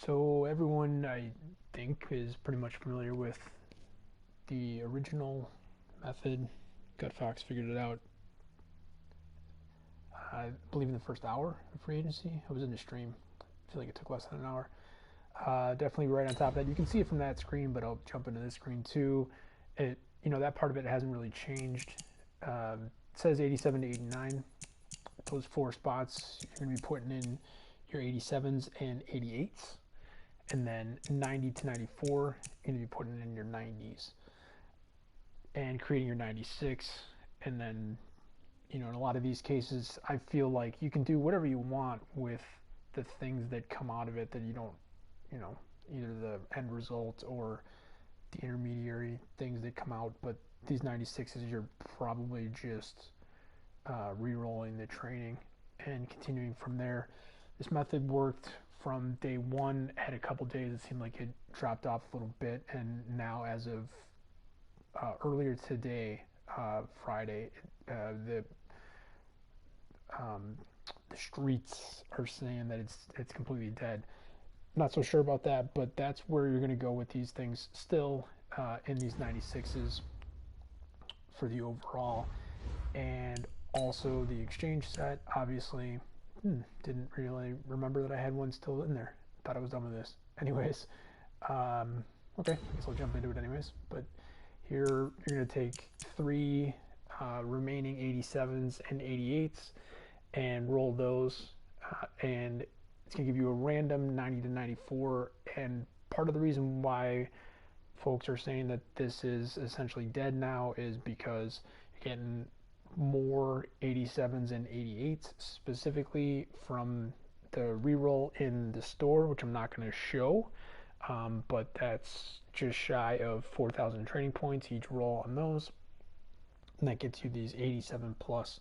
So everyone, I think, is pretty much familiar with the original method. Gutfoxx figured it out, I believe, in the first hour of free agency. I was in the stream. I feel like it took less than an hour. Definitely right on top of that. You can see it from that screen, but I'll jump into this screen too. That part of it hasn't really changed. It says 87 to 89. Those four spots, you're going to be putting in your 87s and 88s. And then 90 to 94, you're going to be putting in your 90s and creating your 96. And then, in a lot of these cases, I feel like you can do whatever you want with the things that come out of it that you don't, either the end result or the intermediary things that come out. But these 96s, you're probably just re-rolling the training and continuing from there. This method worked from day one. Had a couple days it seemed like it dropped off a little bit, and now as of earlier today, Friday, the streets are saying that it's completely dead. Not so sure about that, but that's where you're going to go with these things still in these 96s for the overall. And also the exchange set, obviously, didn't really remember that I had one still in there. Thought I was done with this. Anyways, okay, I guess I'll jump into it anyways. But here you're going to take three remaining 87s and 88s and roll those, and it's going to give you a random 90 to 94. And part of the reason why folks are saying that this is essentially dead now is because you're getting more 87s and 88s specifically from the reroll in the store, which I'm not going to show, but that's just shy of 4,000 training points each roll on those, and that gets you these 87 plus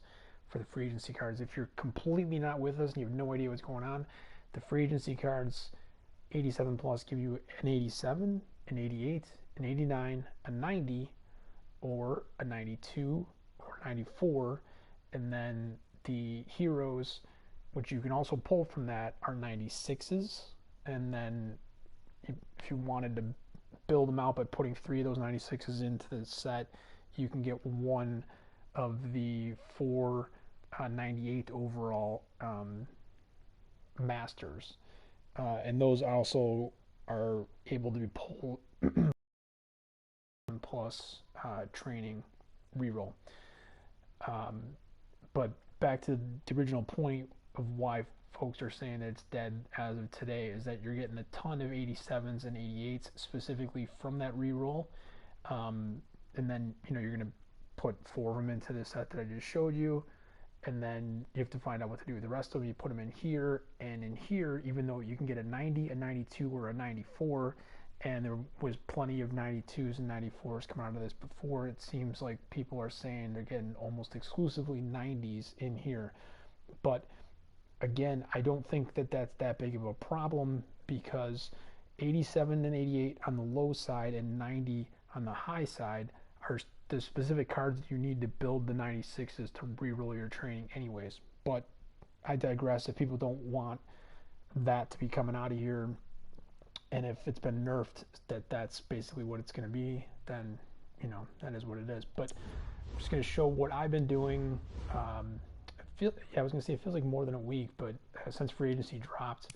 for the free agency cards. If you're completely not with us and you have no idea what's going on, the free agency cards 87 plus give you an 87, an 88, an 89, a 90, or a 92 or 94, and then the heroes, which you can also pull from that, are 96s. And then if you wanted to build them out by putting three of those 96s into the set, you can get one of the four 98 overall masters, and those also are able to be pulled plus training reroll. But back to the original point of why folks are saying that it's dead as of today is that you're getting a ton of 87s and 88s specifically from that reroll, and then you're going to put four of them into the set that I just showed you, and then you have to find out what to do with the rest of them. You put them in here, and in here, even though you can get a 90, a 92, or a 94, and there was plenty of 92s and 94s coming out of this before, it seems like people are saying they're getting almost exclusively 90s in here. But again, I don't think that that's that big of a problem, because 87 and 88 on the low side and 90 on the high side are the specific cards that you need to build the 96s to re-roll your training anyways. But I digress. If people don't want that to be coming out of here, and if it's been nerfed that's basically what it's going to be, then that is what it is. But I'm just going to show what I've been doing. I was going to say it feels like more than a week, but since free agency dropped,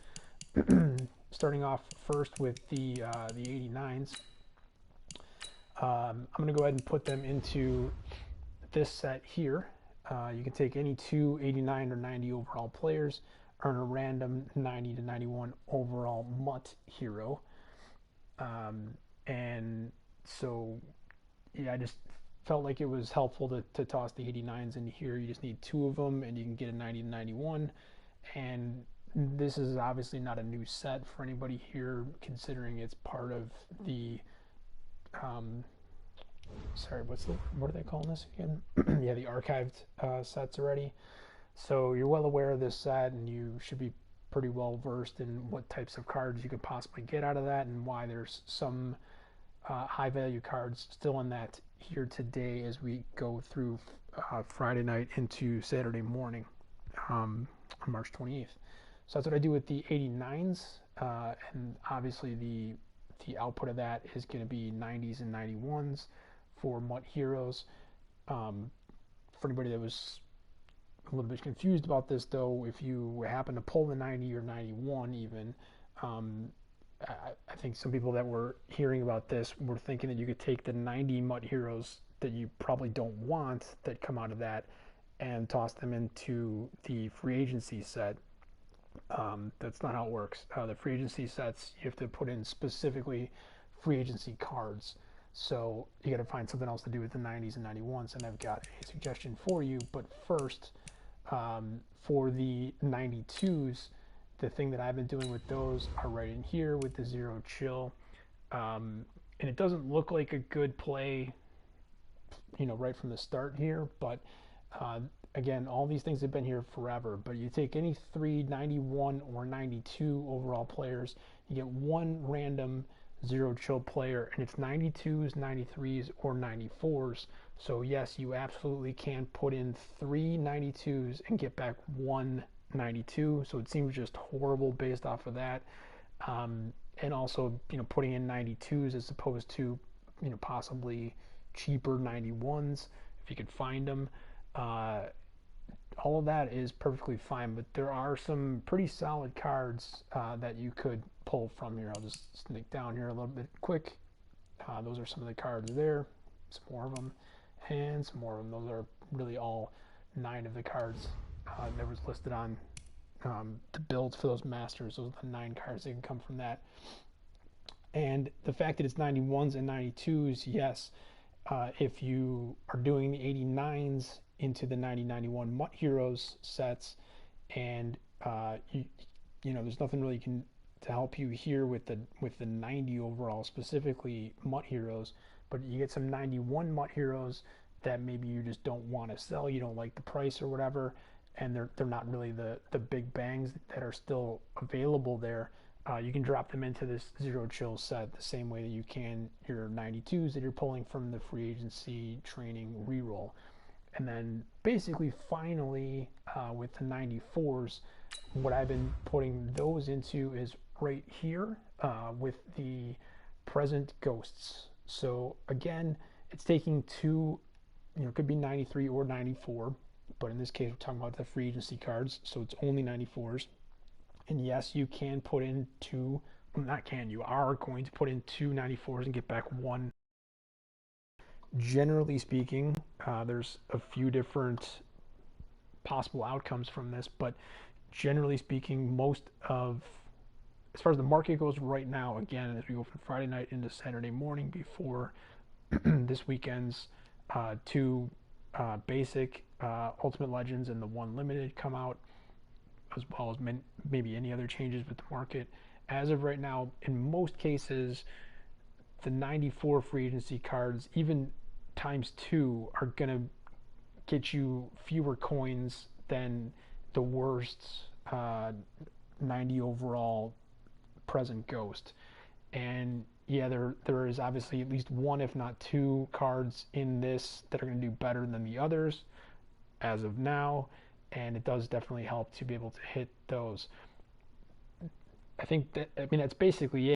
starting off first with the 89s. I'm going to go ahead and put them into this set here. You can take any two 89 or 90 overall players, earn a random 90 to 91 overall MUT hero. And so, yeah, I just felt like it was helpful to toss the 89s into here. You just need two of them, and you can get a 90 to 91. And this is obviously not a new set for anybody here, considering it's part of the what are they calling this again? Yeah, the archived sets already. So you're well aware of this set, and you should be pretty well versed in what types of cards you could possibly get out of that, and why there's some high value cards still in that here today as we go through Friday night into Saturday morning on March 28th. So that's what I do with the 89s. and obviously the output of that is going to be 90s and 91s for MUT Heroes. For anybody that was a little bit confused about this, though, if you happen to pull the 90 or 91 even, I think some people that were hearing about this were thinking that you could take the 90 MUT Heroes that you probably don't want that come out of that and toss them into the free agency set. That's not how it works. The free agency sets, you have to put in specifically free agency cards. So you got to find something else to do with the 90s and 91s, and I've got a suggestion for you. But first, for the 92s, the thing that I've been doing with those are right in here with the Zero Chill. And it doesn't look like a good play, right from the start here, but again, all these things have been here forever. But you take any 3 91 or 92 overall players, you get one random Zero Chill player, and it's 92s, 93s, or 94s. So yes, you absolutely can put in 3 92s and get back one 92. So it seems just horrible based off of that. And also, putting in 92s as opposed to, possibly cheaper 91s if you could find them. All of that is perfectly fine, but there are some pretty solid cards that you could pull from here. I'll just sneak down here a little bit quick. Those are some of the cards there. Some more of them, and some more of them. Those are really all 9 of the cards that was listed on the builds for those masters. Those are the 9 cards that can come from that. And the fact that it's 91s and 92s, yes, if you are doing the 89s into the 90-91 MUT Heroes sets, and there's nothing really to help you here with the 90 overall, specifically MUT Heroes, but you get some 91 MUT Heroes that maybe you just don't want to sell, you don't like the price or whatever, and they're not really the big bangs that are still available there. You can drop them into this Zero Chill set the same way that you can your 92s that you're pulling from the free agency training reroll. And then basically finally with the 94s, what I've been putting those into is right here with the present ghosts. So again, it's taking 2, it could be 93 or 94, but in this case we're talking about the free agency cards, so it's only 94s. And yes, you can put in 2, not can, you are going to put in 2 94s and get back 1. Generally speaking, there's a few different possible outcomes from this, but generally speaking, as far as the market goes right now, again, as we go from Friday night into Saturday morning before this weekend's 2 basic Ultimate Legends and the 1 limited come out, as well as maybe any other changes with the market. As of right now, in most cases, the 94 free agency cards, even times 2, are going to get you fewer coins than the worst 90 overall present ghost. And yeah, there is obviously at least 1, if not 2 cards in this that are going to do better than the others as of now, and it does definitely help to be able to hit those. I think that's basically it.